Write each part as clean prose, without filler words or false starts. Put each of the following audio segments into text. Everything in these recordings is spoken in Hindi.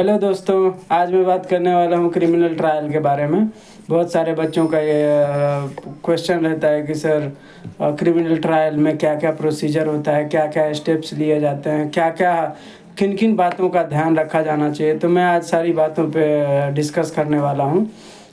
हेलो दोस्तों, आज मैं बात करने वाला हूँ क्रिमिनल ट्रायल के बारे में। बहुत सारे बच्चों का ये क्वेश्चन रहता है कि सर क्रिमिनल ट्रायल में क्या क्या प्रोसीजर होता है, क्या क्या स्टेप्स लिए जाते हैं, क्या क्या किन किन बातों का ध्यान रखा जाना चाहिए। तो मैं आज सारी बातों पे डिस्कस करने वाला हूँ।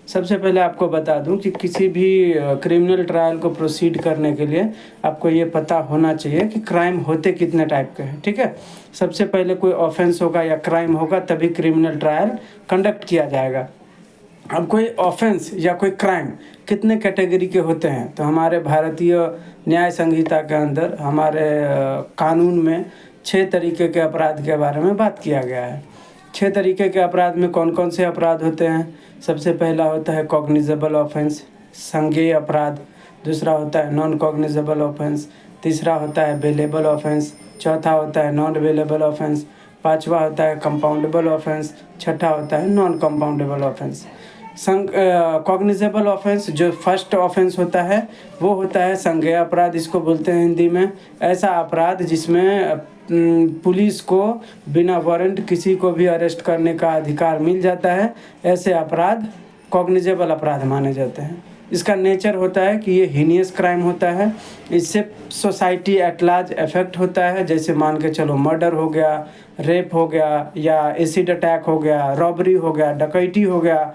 सबसे पहले आपको बता दूं कि किसी भी क्रिमिनल ट्रायल को प्रोसीड करने के लिए आपको ये पता होना चाहिए कि क्राइम होते कितने टाइप के हैं। ठीक है, सबसे पहले कोई ऑफेंस होगा या क्राइम होगा तभी क्रिमिनल ट्रायल कंडक्ट किया जाएगा। अब कोई ऑफेंस या कोई क्राइम कितने कैटेगरी के होते हैं, तो हमारे भारतीय न्याय संहिता के अंदर हमारे कानून में 6 तरीके के अपराध के बारे में बात किया गया है। 6 तरीके के अपराध में कौन कौन से अपराध होते हैं? सबसे पहला होता है कॉग्निजेबल ऑफेंस, संज्ञेय अपराध। दूसरा होता है नॉन कॉग्निजेबल ऑफेंस। तीसरा होता है बेलेबल ऑफेंस। चौथा होता है नॉन बेलेबल ऑफेंस। पांचवा होता है कंपाउंडेबल ऑफेंस। छठा होता है non compoundable offence. Cognizable offence जो फर्स्ट ऑफेंस होता है वो होता है संज्ञेय अपराध, इसको बोलते हैं हिंदी में। ऐसा अपराध जिसमें पुलिस को बिना वारंट किसी को भी अरेस्ट करने का अधिकार मिल जाता है, ऐसे अपराध कॉग्निजेबल अपराध माने जाते हैं। इसका नेचर होता है कि ये हीनियस क्राइम होता है, इससे सोसाइटी एट लार्ज इफेक्ट होता है। जैसे मान के चलो मर्डर हो गया, रेप हो गया, या एसिड अटैक हो गया, रॉबरी हो गया, डकैती हो गया।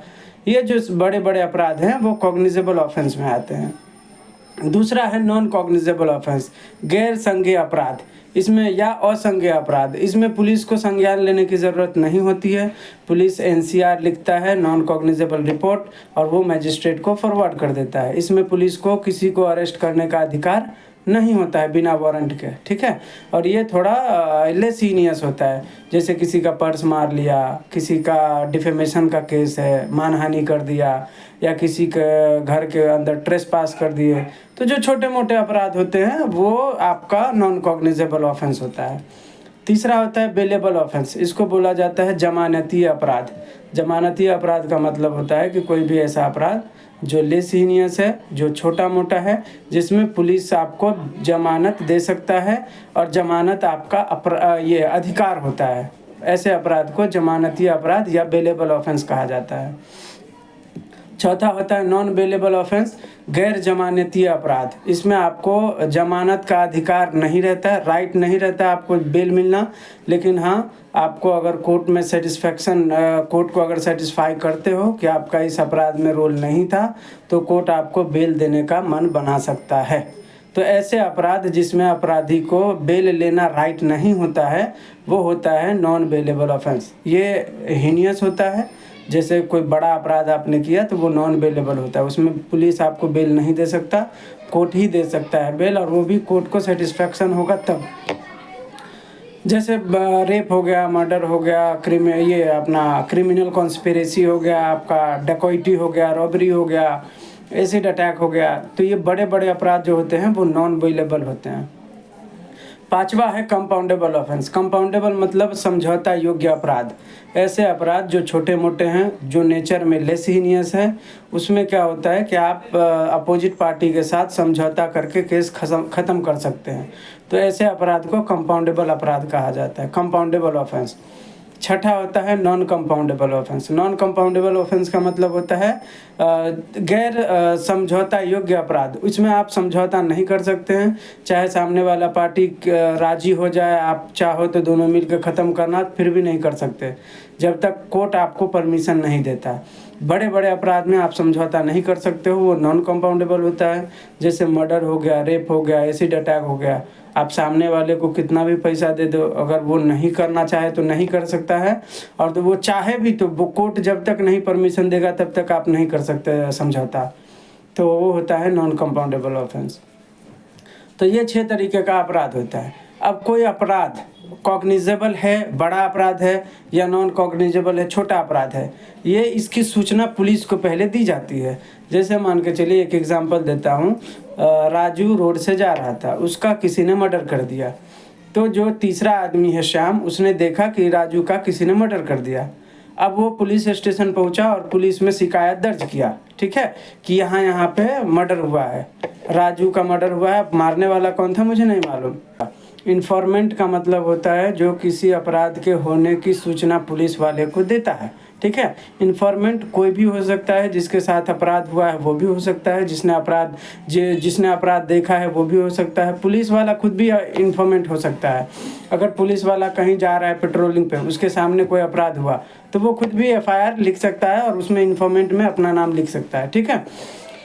ये जो बड़े बड़े अपराध हैं वो कॉग्निजेबल ऑफेंस में आते हैं। दूसरा है नॉन कॉग्निजेबल ऑफेंस, गैर संज्ञेय अपराध। इसमें या असंज्ञेय अपराध, इसमें पुलिस को संज्ञान लेने की ज़रूरत नहीं होती है। पुलिस एनसीआर लिखता है, नॉन कॉग्निजेबल रिपोर्ट, और वो मैजिस्ट्रेट को फॉरवर्ड कर देता है। इसमें पुलिस को किसी को अरेस्ट करने का अधिकार नहीं होता है बिना वारंट के। ठीक है, और ये थोड़ा लेस सीनियस होता है। जैसे किसी का पर्स मार लिया, किसी का डिफेमेशन का केस है, मानहानि कर दिया, या किसी के घर के अंदर ट्रेसपास कर दिए, तो जो छोटे मोटे अपराध होते हैं वो आपका नॉन कॉग्निजेबल ऑफेंस होता है। तीसरा होता है बेलेबल ऑफेंस, इसको बोला जाता है जमानती अपराध। जमानती अपराध का मतलब होता है कि कोई भी ऐसा अपराध जो लेस हीनियस है, जो छोटा मोटा है, जिसमें पुलिस आपको जमानत दे सकता है और जमानत आपका ये अधिकार होता है। ऐसे अपराध को जमानती अपराध या बेलेबल ऑफेंस कहा जाता है। चौथा होता है नॉन बेलेबल ऑफेंस, गैर जमानती अपराध। इसमें आपको जमानत का अधिकार नहीं रहता है, राइट नहीं रहता है आपको बेल मिलना, लेकिन हाँ आपको अगर कोर्ट में सेटिस्फेक्शन, कोर्ट को अगर सेटिस्फाई करते हो कि आपका इस अपराध में रोल नहीं था, तो कोर्ट आपको बेल देने का मन बना सकता है। तो ऐसे अपराध जिसमें अपराधी को बेल लेना राइट नहीं होता है वो होता है नॉन बेलेबल ऑफेंस। ये हीनियस होता है। जैसे कोई बड़ा अपराध आपने किया तो वो नॉन बेलेबल होता है, उसमें पुलिस आपको बेल नहीं दे सकता, कोर्ट ही दे सकता है बेल, और वो भी कोर्ट को सेटिस्फेक्शन होगा तब। जैसे रेप हो गया, मर्डर हो गया, क्रिमिनल कॉन्स्पिरेसी हो गया, आपका डकैती हो गया, रॉबरी हो गया, एसिड अटैक हो गया, तो ये बड़े बड़े अपराध जो होते हैं वो नॉन बेलेबल होते हैं। पांचवा है कंपाउंडेबल ऑफेंस। कंपाउंडेबल मतलब समझौता योग्य अपराध। ऐसे अपराध जो छोटे मोटे हैं, जो नेचर में लेस हीनियस है, उसमें क्या होता है कि आप अपोजिट पार्टी के साथ समझौता करके केस ख़त्म कर सकते हैं। तो ऐसे अपराध को कंपाउंडेबल अपराध कहा जाता है, कंपाउंडेबल ऑफेंस। छठा होता है non compoundable offence. Non compoundable offence का मतलब होता है गैर समझौता योग्य अपराध। इसमें आप समझौता नहीं कर सकते हैं, चाहे सामने वाला पार्टी राजी हो जाए, आप चाहो तो दोनों मिलकर ख़त्म करना, फिर भी नहीं कर सकते जब तक कोर्ट आपको परमिशन नहीं देता। बड़े बड़े अपराध में आप समझौता नहीं कर सकते हो, वो नॉन कंपाउंडेबल होता है। जैसे मर्डर हो गया, रेप हो गया, एसिड अटैक हो गया, आप सामने वाले को कितना भी पैसा दे दो, अगर वो नहीं करना चाहे तो नहीं कर सकता है, और तो वो चाहे भी तो वो कोर्ट जब तक नहीं परमिशन देगा तब तक आप नहीं कर सकते समझौता। तो वो होता है नॉन कंपाउंडेबल ऑफेंस। तो ये 6 तरीके का अपराध होता है। अब कोई अपराध कॉग्निजेबल है, बड़ा अपराध है, या नॉन कॉग्निजेबल है, छोटा अपराध है, ये इसकी सूचना पुलिस को पहले दी जाती है। जैसे मान के चलिए एक एग्जांपल देता हूँ, राजू रोड से जा रहा था, उसका किसी ने मर्डर कर दिया। तो जो तीसरा आदमी है श्याम, उसने देखा कि राजू का किसी ने मर्डर कर दिया। अब वो पुलिस स्टेशन पहुंचा और पुलिस में शिकायत दर्ज किया, ठीक है, कि यहाँ पे मर्डर हुआ है, राजू का मर्डर हुआ है। मारने वाला कौन था मुझे नहीं मालूम। इन्फॉर्मेंट का मतलब होता है जो किसी अपराध के होने की सूचना पुलिस वाले को देता है, ठीक है। इन्फॉर्मेंट कोई भी हो सकता है, जिसके साथ अपराध हुआ है वो भी हो सकता है, जिसने अपराध देखा है वो भी हो सकता है। पुलिस वाला खुद भी इन्फॉर्मेंट हो सकता है। अगर पुलिस वाला कहीं जा रहा है पेट्रोलिंग पे, उसके सामने कोई अपराध हुआ तो वो खुद भी एफआईआर लिख सकता है और उसमें इन्फॉर्मेंट में अपना नाम लिख सकता है, ठीक है।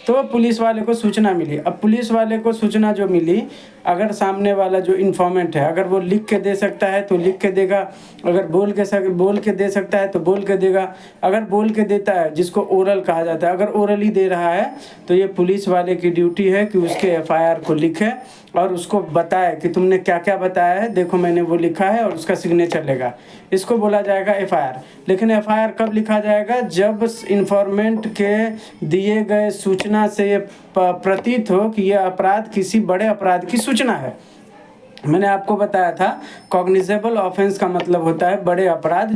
तो पुलिस वाले को सूचना मिली। अब पुलिस वाले को सूचना जो मिली, अगर सामने वाला जो इन्फॉर्मेंट है अगर वो लिख के दे सकता है तो लिख के देगा, अगर बोल के दे सकता है तो बोल के देगा। अगर बोल के देता है, जिसको ओरल कहा जाता है, अगर ओरली दे रहा है तो ये पुलिस वाले की ड्यूटी है कि उसके एफआईआर को लिखे और उसको बताए कि तुमने क्या क्या बताया है, देखो मैंने वो लिखा है, और उसका सिग्नेचर लेगा। इसको बोला जाएगा एफआईआर। लेकिन एफआईआर कब लिखा जाएगा? जब इन्फॉर्मेंट के दिए गए सूचना से ये प्रतीत हो कि यह अपराध किसी बड़े अपराध की सूचना है। मैंने आपको बताया था कॉग्निजेबल ऑफेंस का मतलब होता है बड़े अपराध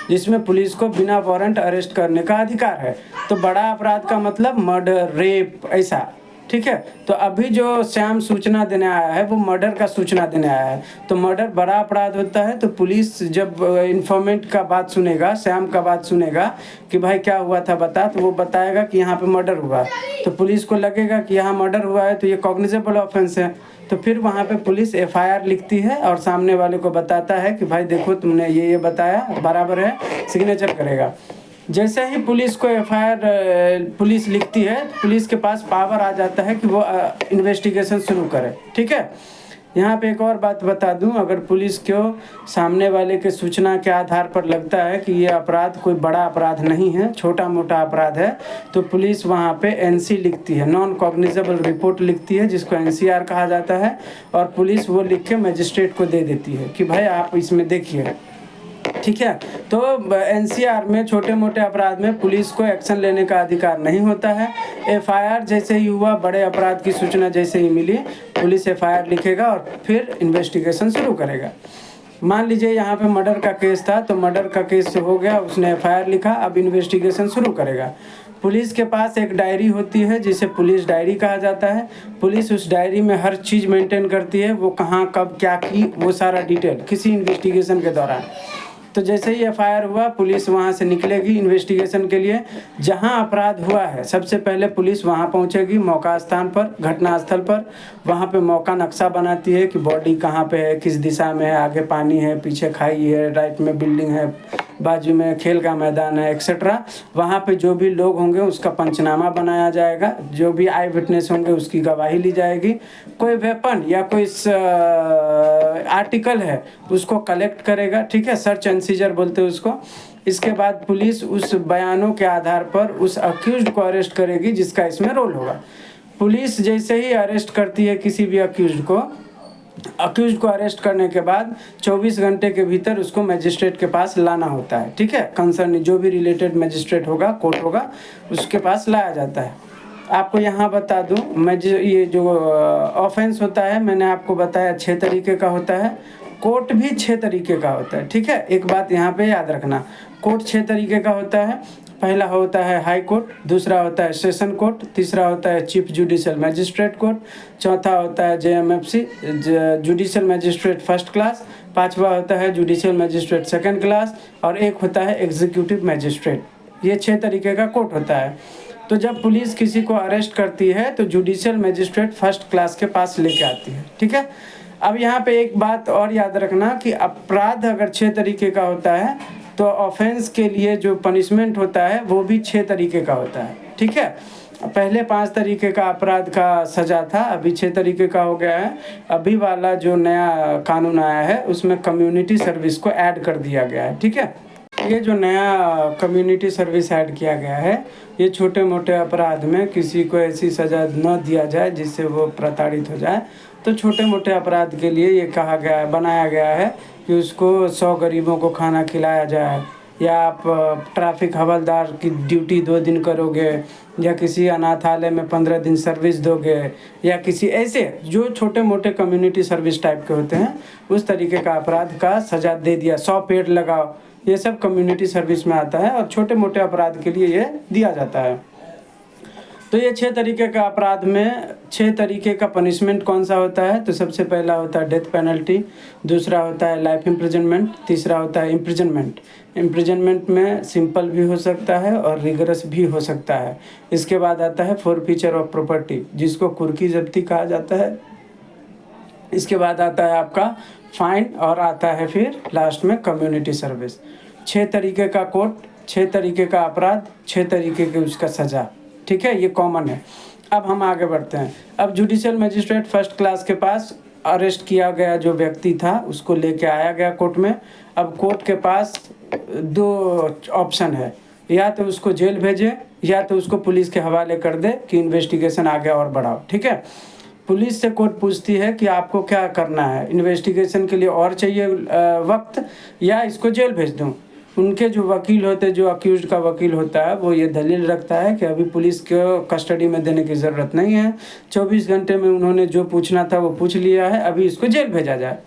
जिसमें पुलिस को बिना वारंट अरेस्ट करने का अधिकार है। तो बड़ा अपराध का मतलब मर्डर, रेप, ऐसा, ठीक है। तो अभी जो श्याम सूचना देने आया है वो मर्डर का सूचना देने आया है। तो मर्डर बड़ा अपराध होता है। तो पुलिस जब इन्फॉर्मेंट का बात सुनेगा, श्याम का बात सुनेगा कि भाई क्या हुआ था बता, तो वो बताएगा कि यहाँ पे मर्डर हुआ। तो पुलिस को लगेगा कि यहाँ मर्डर हुआ है तो ये कॉग्निजेबल ऑफेंस है। तो फिर वहाँ पे पुलिस एफआईआर लिखती है और सामने वाले को बताता है कि भाई देखो तुमने ये बताया, बराबर है, सिग्नेचर करेगा। जैसे ही पुलिस को एफआईआर पुलिस लिखती है, पुलिस के पास पावर आ जाता है कि वो इन्वेस्टिगेशन शुरू करे, ठीक है। यहाँ पे एक और बात बता दूं, अगर पुलिस को सामने वाले के सूचना के आधार पर लगता है कि ये अपराध कोई बड़ा अपराध नहीं है, छोटा मोटा अपराध है, तो पुलिस वहाँ पे एनसी लिखती है, नॉन कॉग्निजेबल रिपोर्ट लिखती है, जिसको एनसीआर कहा जाता है। और पुलिस वो लिख के मजिस्ट्रेट को दे देती है कि भाई आप इसमें देखिए, ठीक है। तो एनसीआर में छोटे मोटे अपराध में पुलिस को एक्शन लेने का अधिकार नहीं होता है। एफआईआर जैसे ही हुआ, बड़े अपराध की सूचना जैसे ही मिली, पुलिस एफआईआर लिखेगा और फिर इन्वेस्टिगेशन शुरू करेगा। मान लीजिए यहाँ पे मर्डर का केस था, तो मर्डर का केस हो गया, उसने एफआईआर लिखा, अब इन्वेस्टिगेशन शुरू करेगा। पुलिस के पास एक डायरी होती है जिसे पुलिस डायरी कहा जाता है। पुलिस उस डायरी में हर चीज़ मेंटेन करती है, वो कहाँ कब क्या की, वो सारा डिटेल किसी इन्वेस्टिगेशन के दौरान। तो जैसे ही एफआईआर हुआ, पुलिस वहाँ से निकलेगी इन्वेस्टिगेशन के लिए। जहाँ अपराध हुआ है सबसे पहले पुलिस वहाँ पहुँचेगी, मौका स्थान पर, घटना स्थल पर। वहाँ पे मौका नक्शा बनाती है कि बॉडी कहाँ पे है, किस दिशा में है, आगे पानी है, पीछे खाई है, राइट में बिल्डिंग है, बाजू में खेल का मैदान है, एक्सेट्रा। वहाँ पे जो भी लोग होंगे उसका पंचनामा बनाया जाएगा, जो भी आई विटनेस होंगे उसकी गवाही ली जाएगी। कोई वेपन या कोई आर्टिकल है उसको कलेक्ट करेगा, ठीक है, सर्च एंड सीजर बोलते हैं उसको। इसके बाद पुलिस उस बयानों के आधार पर उस अक्यूज्ड को अरेस्ट करेगी जिसका इसमें रोल होगा। पुलिस जैसे ही अरेस्ट करती है किसी भी अक्यूज्ड को अरेस्ट करने के बाद 24 घंटे के भीतर उसको मजिस्ट्रेट के पास लाना होता है, ठीक है। कंसर्न जो भी रिलेटेड मजिस्ट्रेट होगा, कोर्ट होगा, उसके पास लाया जाता है। आपको यहाँ बता दूँ, ये जो ऑफेंस होता है मैंने आपको बताया 6 तरीके का होता है। कोर्ट भी 6 तरीके का होता है, ठीक है। एक बात यहाँ पे याद रखना, कोर्ट 6 तरीके का होता है। पहला होता है हाई कोर्ट, दूसरा होता है सेशन कोर्ट, तीसरा होता है चीफ जुडिशियल मैजिस्ट्रेट कोर्ट, चौथा होता है JMFC judicial magistrate first class, पांचवा होता है जुडिशियल मैजिस्ट्रेट सेकंड क्लास, और एक होता है एग्जीक्यूटिव मैजिस्ट्रेट। ये 6 तरीके का कोर्ट होता है। तो जब पुलिस किसी को अरेस्ट करती है तो जुडिशियल मैजिस्ट्रेट फर्स्ट क्लास के पास लेके आती है, ठीक है। अब यहाँ पे एक बात और याद रखना कि अपराध अगर 6 तरीके का होता है तो ऑफेंस के लिए जो पनिशमेंट होता है वो भी 6 तरीके का होता है, ठीक है। पहले 5 तरीके का अपराध का सजा था, अभी 6 तरीके का हो गया है। अभी वाला जो नया कानून आया है उसमें कम्युनिटी सर्विस को ऐड कर दिया गया है, ठीक है। ये जो नया कम्युनिटी सर्विस ऐड किया गया है, ये छोटे मोटे अपराध में किसी को ऐसी सज़ा न दिया जाए जिससे वो प्रताड़ित हो जाए। तो छोटे मोटे अपराध के लिए ये कहा गया है, बनाया गया है कि उसको 100 गरीबों को खाना खिलाया जाए, या आप ट्रैफिक हवलदार की ड्यूटी 2 दिन करोगे, या किसी अनाथालय में 15 दिन सर्विस दोगे, या किसी ऐसे जो छोटे मोटे कम्युनिटी सर्विस टाइप के होते हैं उस तरीके का अपराध का सज़ा दे दिया। 100 पेड़ लगाओ, ये सब कम्युनिटी सर्विस में आता है और छोटे मोटे अपराध के लिए ये दिया जाता है। तो ये 6 तरीके का अपराध में 6 तरीके का पनिशमेंट कौन सा होता है? तो सबसे पहला होता है डेथ पेनल्टी, दूसरा होता है लाइफ इम्प्रिजनमेंट, तीसरा होता है इम्प्रिजनमेंट। इम्प्रिजनमेंट में सिंपल भी हो सकता है और रिगरस भी हो सकता है। इसके बाद आता है फोरफीचर ऑफ प्रॉपर्टी, जिसको कुर्की जब्ती कहा जाता है। इसके बाद आता है आपका फाइन और आता है फिर लास्ट में कम्युनिटी सर्विस। 6 तरीके का कोर्ट, 6 तरीके का अपराध, 6 तरीके की उसका सज़ा, ठीक है, ये कॉमन है। अब हम आगे बढ़ते हैं। अब जुडिशियल मजिस्ट्रेट फर्स्ट क्लास के पास अरेस्ट किया गया जो व्यक्ति था उसको लेके आया गया कोर्ट में। अब कोर्ट के पास 2 ऑप्शन है, या तो उसको जेल भेजे या तो उसको पुलिस के हवाले कर दे कि इन्वेस्टिगेशन आगे और बढ़ाओ, ठीक है। पुलिस से कोर्ट पूछती है कि आपको क्या करना है, इन्वेस्टिगेशन के लिए और चाहिए वक्त या इसको जेल भेज दूँ। उनके जो वकील होते हैं, जो अक्यूज्ड का वकील होता है, वो ये दलील रखता है कि अभी पुलिस को कस्टडी में देने की ज़रूरत नहीं है, 24 घंटे में उन्होंने जो पूछना था वो पूछ लिया है, अभी इसको जेल भेजा जाए।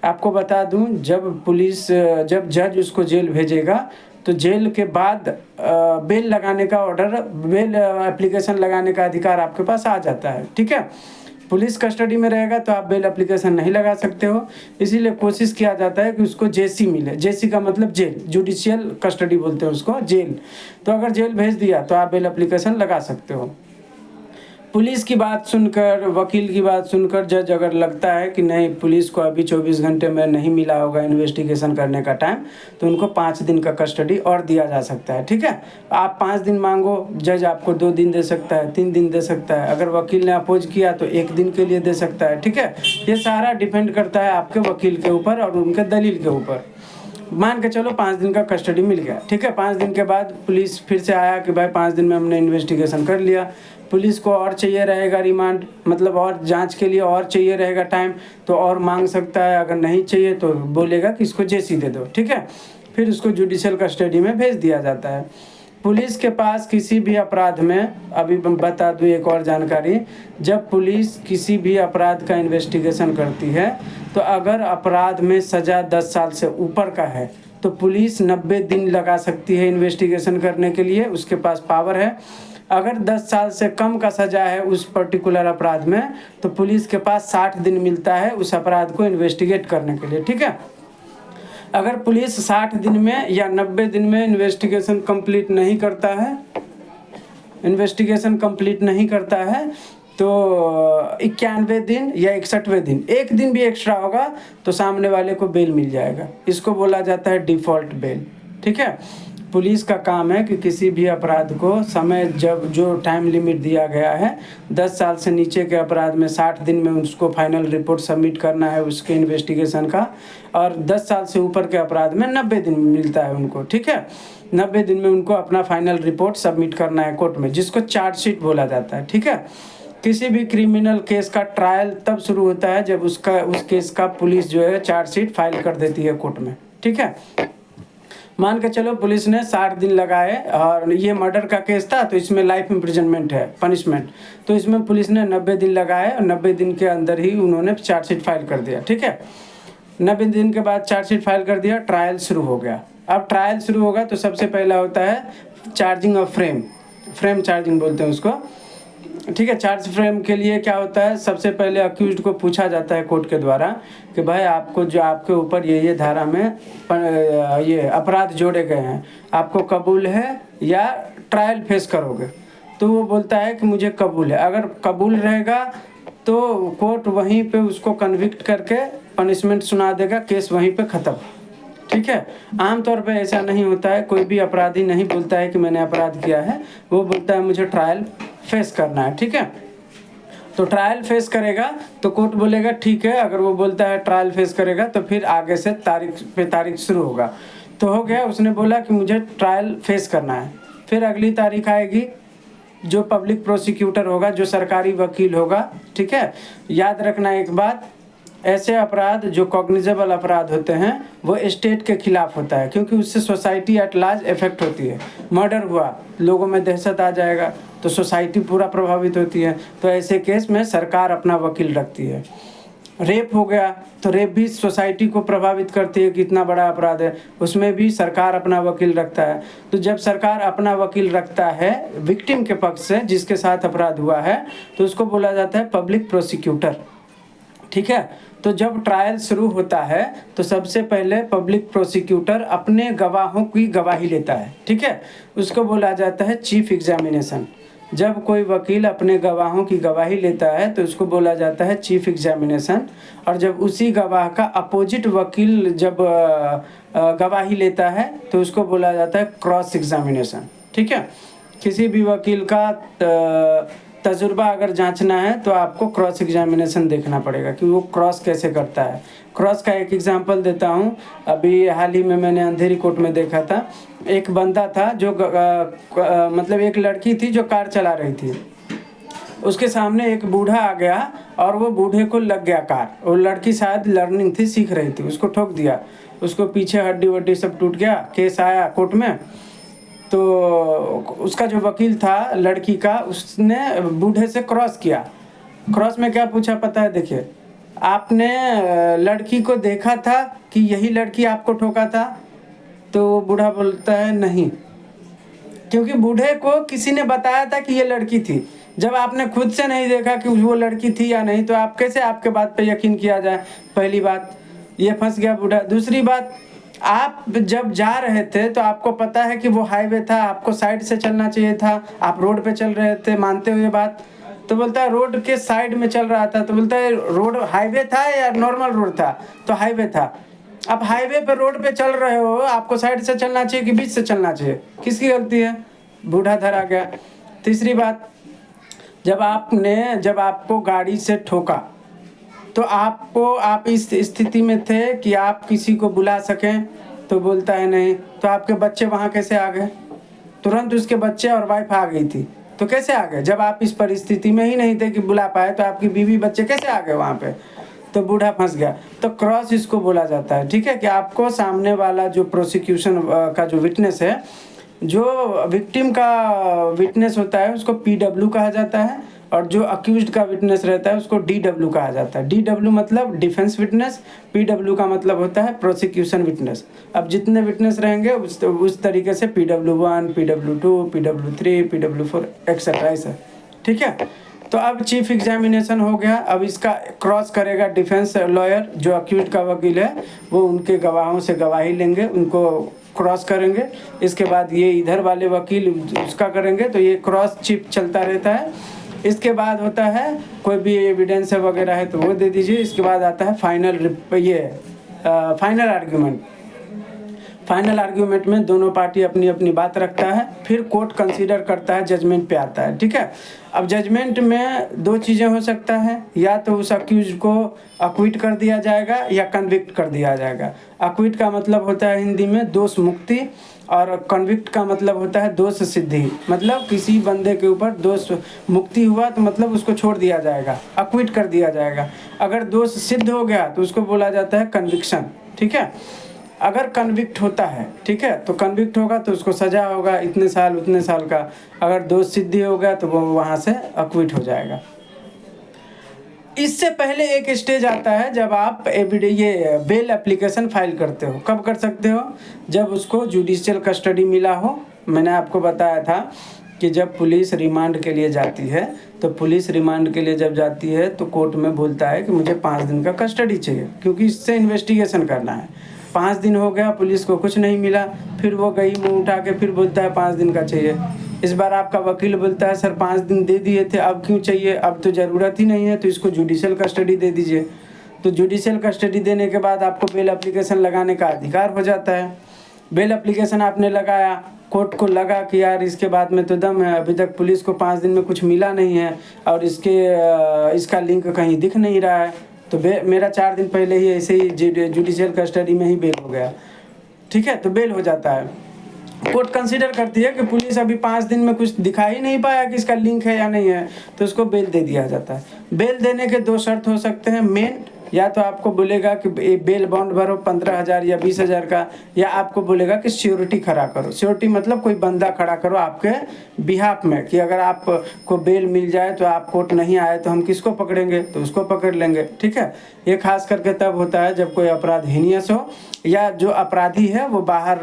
आपको बता दूं, जब जज उसको जेल भेजेगा तो जेल के बाद बेल लगाने का ऑर्डर, बेल एप्लीकेशन लगाने का अधिकार आपके पास आ जाता है, ठीक है। पुलिस कस्टडी में रहेगा तो आप बेल एप्लीकेशन नहीं लगा सकते हो, इसीलिए कोशिश किया जाता है कि उसको जेसी मिले। जेसी का मतलब जेल, जुडिशियल कस्टडी बोलते हैं उसको, जेल। तो अगर जेल भेज दिया तो आप बेल एप्लीकेशन लगा सकते हो। पुलिस की बात सुनकर, वकील की बात सुनकर जज अगर लगता है कि नहीं, पुलिस को अभी 24 घंटे में नहीं मिला होगा इन्वेस्टिगेशन करने का टाइम, तो उनको 5 दिन का कस्टडी और दिया जा सकता है, ठीक है। आप 5 दिन मांगो, जज आपको 2 दिन दे सकता है, 3 दिन दे सकता है। अगर वकील ने अपोज किया तो 1 दिन के लिए दे सकता है, ठीक है। ये सारा डिपेंड करता है आपके वकील के ऊपर और उनके दलील के ऊपर। मान के चलो 5 दिन का कस्टडी मिल गया, ठीक है। 5 दिन के बाद पुलिस फिर से आया कि भाई 5 दिन में हमने इन्वेस्टिगेशन कर लिया। पुलिस को और चाहिए रहेगा रिमांड, मतलब और जांच के लिए और चाहिए रहेगा टाइम, तो और मांग सकता है। अगर नहीं चाहिए तो बोलेगा कि इसको जेसी दे दो, ठीक है। फिर उसको जुडिशियल कस्टडी में भेज दिया जाता है। पुलिस के पास किसी भी अपराध में, अभी बता दूँ एक और जानकारी, जब पुलिस किसी भी अपराध का इन्वेस्टिगेशन करती है तो अगर अपराध में सज़ा 10 साल से ऊपर का है तो पुलिस 90 दिन लगा सकती है इन्वेस्टिगेशन करने के लिए, उसके पास पावर है। अगर 10 साल से कम का सज़ा है उस पर्टिकुलर अपराध में तो पुलिस के पास 60 दिन मिलता है उस अपराध को इन्वेस्टिगेट करने के लिए, ठीक है। अगर पुलिस 60 दिन में या 90 दिन में इन्वेस्टिगेशन कंप्लीट नहीं करता है तो 91वें दिन या 61वें दिन, 1 दिन भी एक्स्ट्रा होगा तो सामने वाले को बेल मिल जाएगा। इसको बोला जाता है डिफ़ॉल्ट बेल, ठीक है। पुलिस का काम है कि किसी भी अपराध को समय, जब जो टाइम लिमिट दिया गया है 10 साल से नीचे के अपराध में 60 दिन में उसको फाइनल रिपोर्ट सबमिट करना है उसके इन्वेस्टिगेशन का, और 10 साल से ऊपर के अपराध में 90 दिन मिलता है उनको, ठीक है। 90 दिन में उनको अपना फाइनल रिपोर्ट सबमिट करना है कोर्ट में, जिसको चार्जशीट बोला जाता है, ठीक है। किसी भी क्रिमिनल केस का ट्रायल तब शुरू होता है जब उस केस का पुलिस जो है चार्जशीट फाइल कर देती है कोर्ट में, ठीक है। मान के चलो पुलिस ने 60 दिन लगाए और ये मर्डर का केस था तो इसमें लाइफ इम्प्रिजनमेंट है, पनिशमेंट, तो इसमें पुलिस ने 90 दिन लगाए और 90 दिन के अंदर ही उन्होंने चार्जशीट फाइल कर दिया, ठीक है। 90 दिन के बाद चार्जशीट फाइल कर दिया, ट्रायल शुरू हो गया। अब ट्रायल शुरू होगा तो सबसे पहला होता है चार्जिंग ऑफ फ्रेम चार्जिंग बोलते हैं उसको, ठीक है। चार्ज फ्रेम के लिए क्या होता है, सबसे पहले अक्यूज्ड को पूछा जाता है कोर्ट के द्वारा कि भाई आपको जो आपके ऊपर ये धारा में ये अपराध जोड़े गए हैं, आपको कबूल है या ट्रायल फेस करोगे। तो वो बोलता है कि मुझे कबूल है। अगर कबूल रहेगा तो कोर्ट वहीं पे उसको कन्विक्ट करके पनिशमेंट सुना देगा, केस वहीं पे ख़त्म, ठीक है। आमतौर पे ऐसा नहीं होता है, कोई भी अपराधी नहीं बोलता है कि मैंने अपराध किया है, वो बोलता है मुझे ट्रायल फेस करना है, ठीक है। तो ट्रायल फेस करेगा तो कोर्ट बोलेगा ठीक है। अगर वो बोलता है ट्रायल फेस करेगा तो फिर आगे से तारीख शुरू होगा। तो हो गया, उसने बोला कि मुझे ट्रायल फेस करना है। फिर अगली तारीख आएगी, जो पब्लिक प्रोसिक्यूटर होगा, जो सरकारी वकील होगा, ठीक है। याद रखना एक बात, ऐसे अपराध जो कॉग्निजेबल अपराध होते हैं वो स्टेट के खिलाफ होता है, क्योंकि उससे सोसाइटी एट लार्ज इफेक्ट होती है। मर्डर हुआ, लोगों में दहशत आ जाएगा तो सोसाइटी पूरा प्रभावित होती है, तो ऐसे केस में सरकार अपना वकील रखती है। रेप हो गया तो रेप भी सोसाइटी को प्रभावित करती है कि इतना बड़ा अपराध है, उसमें भी सरकार अपना वकील रखता है। तो जब सरकार अपना वकील रखता है विक्टिम के पक्ष से जिसके साथ अपराध हुआ है तो उसको बोला जाता है पब्लिक प्रोसिक्यूटर। ठीक है, तो जब ट्रायल शुरू होता है तो सबसे पहले पब्लिक प्रोसिक्यूटर अपने गवाहों की गवाही लेता है। ठीक है, उसको बोला जाता है चीफ एग्जामिनेशन। जब कोई वकील अपने गवाहों की गवाही लेता है तो उसको बोला जाता है चीफ एग्जामिनेशन। और जब उसी गवाह का अपोजिट वकील जब गवाही लेता है तो उसको बोला जाता है क्रॉस एग्जामिनेशन। ठीक है, किसी भी वकील का तजुर्बा अगर जांचना है तो आपको क्रॉस एग्जामिनेशन देखना पड़ेगा कि वो क्रॉस कैसे करता है। क्रॉस का एक एग्जांपल देता हूँ, अभी हाल ही में मैंने अंधेरी कोर्ट में देखा था। एक बंदा था जो मतलब एक लड़की थी जो कार चला रही थी, उसके सामने एक बूढ़ा आ गया और वो बूढ़े को लग गया कार। वो लड़की शायद लर्निंग थी, सीख रही थी, उसको ठोक दिया, उसको पीछे हड्डी वड्डी सब टूट गया। केस आया कोर्ट में तो उसका जो वकील था लड़की का, उसने बूढ़े से क्रॉस किया। क्रॉस में क्या पूछा पता है? देखिए, आपने लड़की को देखा था कि यही लड़की आपको ठोका था? तो बूढ़ा बोलता है नहीं, क्योंकि बूढ़े को किसी ने बताया था कि ये लड़की थी। जब आपने खुद से नहीं देखा कि वो लड़की थी या नहीं तो आप कैसे आपके बात पे यकीन किया जाए? पहली बात ये फंस गया बूढ़ा। दूसरी बात, आप जब जा रहे थे तो आपको पता है कि वो हाईवे था, आपको साइड से चलना चाहिए था, आप रोड पे चल रहे थे, मानते हो ये बात? तो बोलता है रोड के साइड में चल रहा था। तो बोलता है रोड हाईवे था या नॉर्मल रोड था? तो हाईवे था। आप हाईवे पे रोड पे चल रहे हो, आपको साइड से चलना चाहिए कि बीच से चलना चाहिए? किसकी गलती है? बूढ़ा धरा गया। तीसरी बात, जब आपको गाड़ी से ठोका तो आप इस स्थिति में थे कि आप किसी को बुला सकें? तो बोलता है नहीं। तो आपके बच्चे वहाँ कैसे आ गए? तुरंत उसके बच्चे और वाइफ आ गई थी, तो कैसे आ गए? जब आप इस परिस्थिति में ही नहीं थे कि बुला पाए तो आपकी बीवी बच्चे कैसे आ गए वहाँ पे? तो बूढ़ा फंस गया। तो क्रॉस इसको बोला जाता है। ठीक है, कि आपको सामने वाला जो प्रोसिक्यूशन का जो विटनेस है, जो विक्टिम का विटनेस होता है उसको PW कहा जाता है, और जो अक्यूज्ड का विटनेस रहता है उसको DW कहा जाता है। DW मतलब डिफेंस विटनेस, PW का मतलब होता है प्रोसिक्यूशन विटनेस। अब जितने विटनेस रहेंगे उस तरीके से PW1, PW2, PW3, PW4 etcetera ऐसा। ठीक है, तो अब चीफ एग्जामिनेशन हो गया। अब इसका क्रॉस करेगा डिफेंस लॉयर, जो अक्यूज्ड का वकील है वो उनके गवाहों से गवाही लेंगे, उनको क्रॉस करेंगे। इसके बाद ये इधर वाले वकील उसका करेंगे, तो ये क्रॉस चीफ चलता रहता है। इसके बाद होता है कोई भी एविडेंस वगैरह है तो वो दे दीजिए। इसके बाद आता है फाइनल आर्ग्यूमेंट। फाइनल आर्ग्यूमेंट में दोनों पार्टी अपनी अपनी बात रखता है, फिर कोर्ट कंसीडर करता है, जजमेंट पे आता है। ठीक है, अब जजमेंट में दो चीज़ें हो सकता है, या तो उस अक्यूज को अक्विट कर दिया जाएगा या कन्विक्ट कर दिया जाएगा। अक्विट का मतलब होता है हिंदी में दोष मुक्ति, और कन्विक्ट का मतलब होता है दोष सिद्धि। मतलब किसी बंदे के ऊपर दोष मुक्ति हुआ तो मतलब उसको छोड़ दिया जाएगा, अक्विट कर दिया जाएगा। अगर दोष सिद्ध हो गया तो उसको बोला जाता है कन्विक्शन। ठीक है, अगर कन्विक्ट होता है, ठीक है, तो कन्विक्ट होगा तो उसको सजा होगा इतने साल उतने साल का। अगर दोष सिद्धि हो गया तो वो वहाँ से अक्विट हो जाएगा। इससे पहले एक स्टेज आता है जब आप ये बेल एप्लीकेशन फाइल करते हो। कब कर सकते हो? जब उसको जुडिशियल कस्टडी मिला हो। मैंने आपको बताया था कि जब पुलिस रिमांड के लिए जाती है, तो पुलिस रिमांड के लिए जब जाती है तो कोर्ट में बोलता है कि मुझे 5 दिन का कस्टडी चाहिए, क्योंकि इससे इन्वेस्टिगेशन करना है। 5 दिन हो गया, पुलिस को कुछ नहीं मिला, फिर वो गई मुँह उठा के फिर बोलता है 5 दिन का चाहिए। इस बार आपका वकील बोलता है सर 5 दिन दे दिए थे, अब क्यों चाहिए? अब तो ज़रूरत ही नहीं है, तो इसको जुडिशियल कस्टडी दे दीजिए। तो जुडिशियल कस्टडी देने के बाद आपको बेल एप्लीकेशन लगाने का अधिकार हो जाता है। बेल एप्लीकेशन आपने लगाया, कोर्ट को लगा कि यार इसके बाद में तो दम है, अभी तक पुलिस को 5 दिन में कुछ मिला नहीं है और इसका लिंक कहीं दिख नहीं रहा है, तो मेरा 4 दिन पहले ही ऐसे ही जुडिशियल कस्टडी में ही बेल हो गया। ठीक है, तो बेल हो जाता है। कोर्ट कंसीडर करती है कि पुलिस अभी 5 दिन में कुछ दिखा ही नहीं पाया कि इसका लिंक है या नहीं है, तो उसको बेल दे दिया जाता है। बेल देने के 2 शर्त हो सकते हैं, मेन या तो आपको बोलेगा कि बेल बॉन्ड भरो 15,000 या 20,000 का, या आपको बोलेगा कि श्योरिटी खड़ा करो। श्योरिटी मतलब कोई बंदा खड़ा करो आपके बिहाफ में, कि अगर आपको बेल मिल जाए तो आप कोर्ट नहीं आए तो हम किसको पकड़ेंगे, तो उसको पकड़ लेंगे। ठीक है, ये खास करके तब होता है जब कोई अपराध हीनियस हो या जो अपराधी है वो बाहर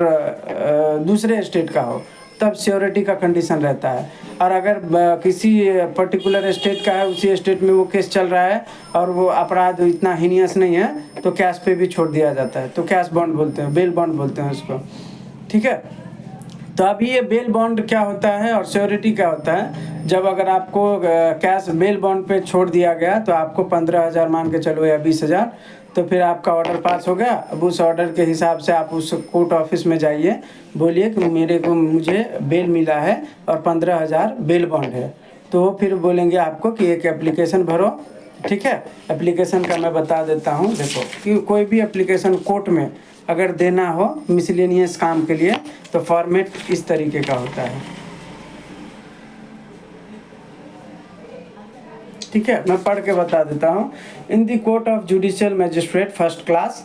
दूसरे स्टेट का हो, तब श्योरिटी का कंडीशन रहता है। और अगर किसी पर्टिकुलर स्टेट का है, उसी स्टेट में वो केस चल रहा है और वो अपराध इतना हीनियस नहीं है, तो कैश पे भी छोड़ दिया जाता है, तो कैश बॉन्ड बोलते हैं, बेल बॉन्ड बोलते हैं उसको। ठीक है, तो अभी ये बेल बॉन्ड क्या होता है और श्योरिटी क्या होता है। जब अगर आपको कैश बेल बॉन्ड पे छोड़ दिया गया तो आपको 15,000 मान के चलो या 20,000, तो फिर आपका ऑर्डर पास हो गया। अब उस ऑर्डर के हिसाब से आप उस कोर्ट ऑफिस में जाइए, बोलिए कि मुझे बेल मिला है और 15,000 बेल बॉन्ड है, तो वो फिर बोलेंगे आपको कि एक एप्लीकेशन भरो। ठीक है, एप्लीकेशन का मैं बता देता हूँ। देखो कि कोई भी एप्लीकेशन कोर्ट में अगर देना हो मिसलेनियस काम के लिए, तो फॉर्मेट इस तरीके का होता है। ठीक है, मैं पढ़ के बता देता हूँ। In the court of judicial magistrate first class,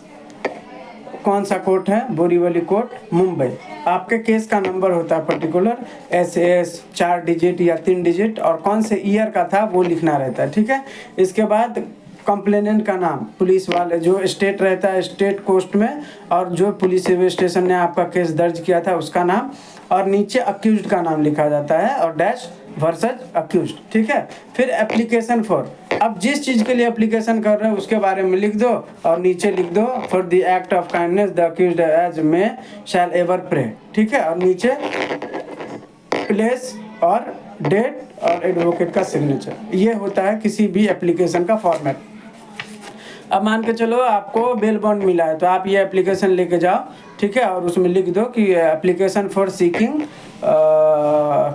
कौन सा कोर्ट है, बोरीवली कोर्ट, मुंबई। आपके केस का नंबर होता है पर्टिकुलर, SS 4 डिजिट या 3 डिजिट, और कौन से ईयर का था वो लिखना रहता है। ठीक है, इसके बाद कंप्लेनेंट का नाम, पुलिस वाले जो स्टेट रहता है स्टेट कोर्ट में, और जो पुलिस स्टेशन ने आपका केस दर्ज किया था उसका नाम, और नीचे अक्यूज्ड का नाम लिखा जाता है और डैश वर्सेस अक्यूज्ड। ठीक है, फिर एप्लीकेशन फॉर, अब जिस चीज़ के लिए एप्लीकेशन कर रहे हो उसके बारे में लिख दो, और नीचे लिख दो for the act of kindness the accused as may shall ever pray. ठीक है, और नीचे प्लेस और डेट और एडवोकेट का सिग्नेचर। ये होता है किसी भी एप्लीकेशन का फॉर्मेट। अब मान के चलो आपको बेल बॉन्ड मिला है, तो आप ये एप्लीकेशन लेके जाओ। ठीक है, और उसमें लिख दो कि application for seeking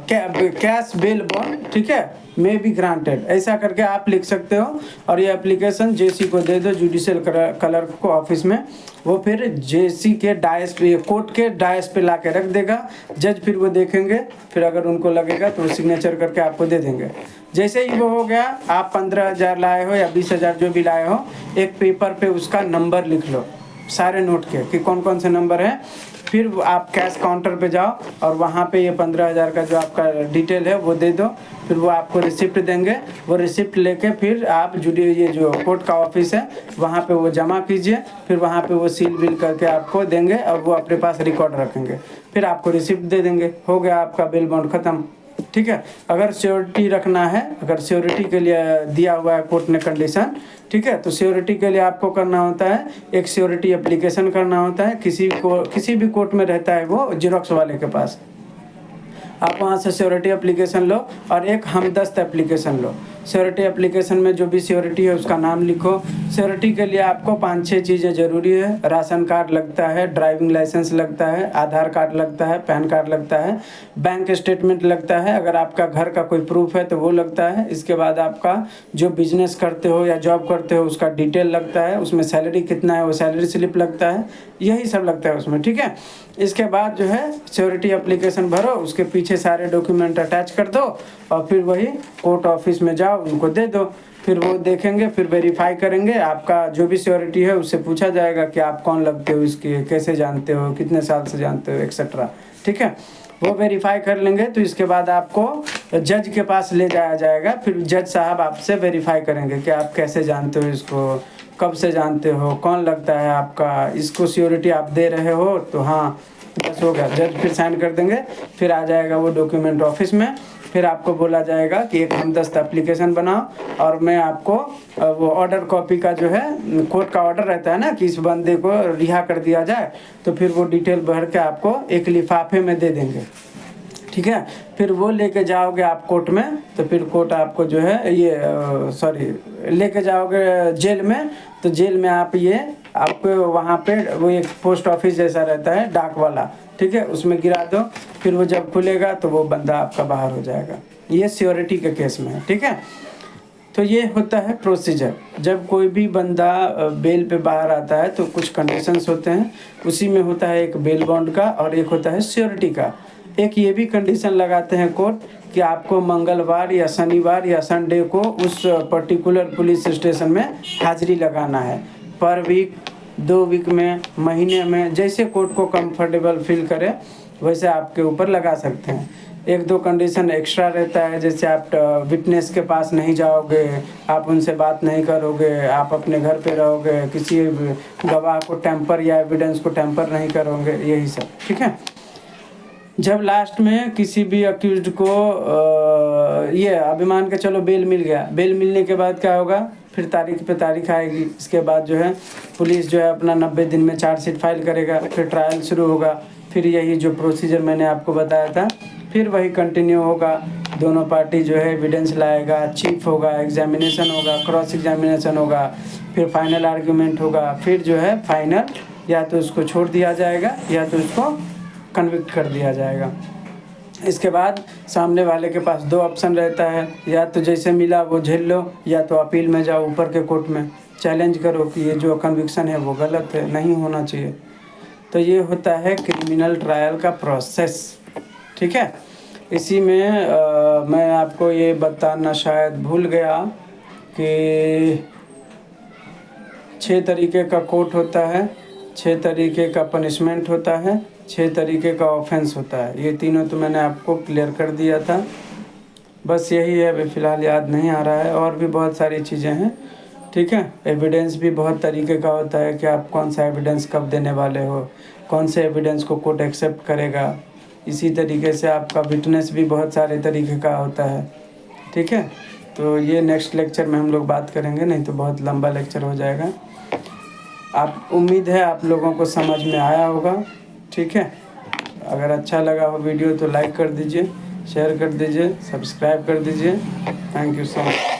cash bail bond, ठीक है, मे बी ग्रांटेड, ऐसा करके आप लिख सकते हो। और ये एप्लीकेशन जेसी को दे दो, जुडिशियल क्लर्क को ऑफिस में, वो फिर जेसी के डायस पे, कोर्ट के डायस पे ला के रख देगा। जज फिर वो देखेंगे, फिर अगर उनको लगेगा तो वो सिग्नेचर करके आपको दे देंगे। जैसे ही वो हो गया, आप 15,000 लाए हो या 20,000 जो भी लाए हो, एक पेपर पे उसका नंबर लिख लो, सारे नोट के कि कौन कौन से नंबर हैं। फिर आप कैश काउंटर पे जाओ और वहाँ पे ये 15,000 का जो आपका डिटेल है वो दे दो। फिर वो आपको रिसिप्ट देंगे, वो रिसिप्ट लेके फिर आप ये जो कोर्ट का ऑफिस है वहाँ पे वो जमा कीजिए। फिर वहाँ पे वो सील बिल करके आपको देंगे और वो अपने पास रिकॉर्ड रखेंगे, फिर आपको रिसिप्ट दे देंगे। हो गया आपका बेल बॉन्ड ख़त्म। ठीक है, अगर श्योरिटी रखना है, अगर श्योरिटी के लिए दिया हुआ है कोर्ट ने कंडीशन, ठीक है, तो श्योरिटी के लिए आपको करना होता है एक श्योरिटी एप्लीकेशन करना होता है। किसी भी कोर्ट में रहता है वो जेरोक्स वाले के पास, आप वहाँ से श्योरिटी एप्लीकेशन लो और एक हमदस्त एप्लीकेशन लो। श्योरिटी एप्लीकेशन में जो भी श्योरिटी है उसका नाम लिखो। श्योरिटी के लिए आपको 5-6 चीज़ें ज़रूरी है। राशन कार्ड लगता है, ड्राइविंग लाइसेंस लगता है, आधार कार्ड लगता है, पैन कार्ड लगता है, बैंक स्टेटमेंट लगता है, अगर आपका घर का कोई प्रूफ है तो वो लगता है। इसके बाद आपका जो बिजनेस करते हो या जॉब करते हो उसका डिटेल लगता है, उसमें सैलरी कितना है वो सैलरी स्लिप लगता है, यही सब लगता है उसमें। ठीक है, इसके बाद जो है श्योरिटी एप्लीकेशन भरो, उसके पीछे सारे डॉक्यूमेंट अटैच कर दो और फिर वही कोर्ट ऑफिस में जाओ, उनको दे दो। फिर वो देखेंगे, फिर वेरीफाई करेंगे। आपका जो भी श्योरिटी है उससे पूछा जाएगा कि आप कौन लगते हो, इसके कैसे जानते हो, कितने साल से जानते हो, एक्सेट्रा। ठीक है, वो वेरीफाई कर लेंगे तो इसके बाद आपको जज के पास ले जाया जाएगा। फिर जज साहब आपसे वेरीफाई करेंगे कि आप कैसे जानते हो इसको, कब से जानते हो, कौन लगता है आपका, इसको श्योरिटी आप दे रहे हो, तो हाँ बस हो गया। जज फिर साइन कर देंगे, फिर आ जाएगा वो डॉक्यूमेंट ऑफिस में। फिर आपको बोला जाएगा कि एक हमदस्त एप्लीकेशन बनाओ और मैं आपको वो ऑर्डर कॉपी का जो है कोर्ट का ऑर्डर रहता है ना कि इस बंदे को रिहा कर दिया जाए, तो फिर वो डिटेल भर के आपको एक लिफाफे में दे देंगे। ठीक है, फिर वो लेके जाओगे आप कोर्ट में, तो फिर कोर्ट आपको जो है ये लेके जाओगे जेल में, तो जेल में आप ये आपको वहाँ पे वो एक पोस्ट ऑफिस जैसा रहता है डाक वाला, ठीक है, उसमें गिरा दो। फिर वो जब खुलेगा तो वो बंदा आपका बाहर हो जाएगा। ये श्योरिटी के केस में है। ठीक है, तो ये होता है प्रोसीजर। जब कोई भी बंदा बेल पे बाहर आता है तो कुछ कंडीशंस होते हैं, उसी में होता है एक बेल बॉन्ड का और एक होता है श्योरिटी का। एक ये भी कंडीशन लगाते हैं कोर्ट कि आपको मंगलवार या शनिवार या संडे को उस पर्टिकुलर पुलिस स्टेशन में हाज़िरी लगाना है। पर वीक, 2 वीक में, महीने में, जैसे कोर्ट को कंफर्टेबल फील करे वैसे आपके ऊपर लगा सकते हैं। 1-2 कंडीशन एक्स्ट्रा रहता है, जैसे आप विटनेस के पास नहीं जाओगे, आप उनसे बात नहीं करोगे, आप अपने घर पे रहोगे, किसी गवाह को टैंपर या एविडेंस को टैंपर नहीं करोगे, यही सब, ठीक है। जब लास्ट में किसी भी अक्यूज्ड को ये अभी मान के चलो बेल मिल गया, बेल मिलने के बाद क्या होगा, फिर तारीख पे तारीख आएगी। इसके बाद जो है पुलिस जो है अपना 90 दिन में चार्जशीट फाइल करेगा, फिर ट्रायल शुरू होगा, फिर यही जो प्रोसीजर मैंने आपको बताया था फिर वही कंटिन्यू होगा। दोनों पार्टी जो है एविडेंस लाएगा, चीफ होगा, एग्जामिनेशन होगा, क्रॉस एग्जामिनेशन होगा, फिर फाइनल आर्गूमेंट होगा, फिर जो है फाइनल या तो उसको छोड़ दिया जाएगा या तो उसको कन्विक्ट कर दिया जाएगा। इसके बाद सामने वाले के पास 2 ऑप्शन रहता है, या तो जैसे मिला वो झेल लो, या तो अपील में जाओ ऊपर के कोर्ट में, चैलेंज करो कि ये जो कन्विक्शन है वो गलत है, नहीं होना चाहिए। तो ये होता है क्रिमिनल ट्रायल का प्रोसेस, ठीक है। इसी में मैं आपको ये बताना शायद भूल गया कि 6 तरीके का कोर्ट होता है, 6 तरीके का पनिशमेंट होता है, 6 तरीके का ऑफेंस होता है। ये तीनों तो मैंने आपको क्लियर कर दिया था, बस यही है, अभी फ़िलहाल याद नहीं आ रहा है। और भी बहुत सारी चीज़ें हैं, ठीक है। एविडेंस भी बहुत तरीके का होता है कि आप कौन सा एविडेंस कब देने वाले हो, कौन से एविडेंस को कोर्ट एक्सेप्ट करेगा। इसी तरीके से आपका विटनेस भी बहुत सारे तरीके का होता है, ठीक है। तो ये नेक्स्ट लेक्चर में हम लोग बात करेंगे, नहीं तो बहुत लंबा लेक्चर हो जाएगा। आप उम्मीद है आप लोगों को समझ में आया होगा, ठीक है। अगर अच्छा लगा हो वीडियो तो लाइक कर दीजिए, शेयर कर दीजिए, सब्सक्राइब कर दीजिए। Thank you so much.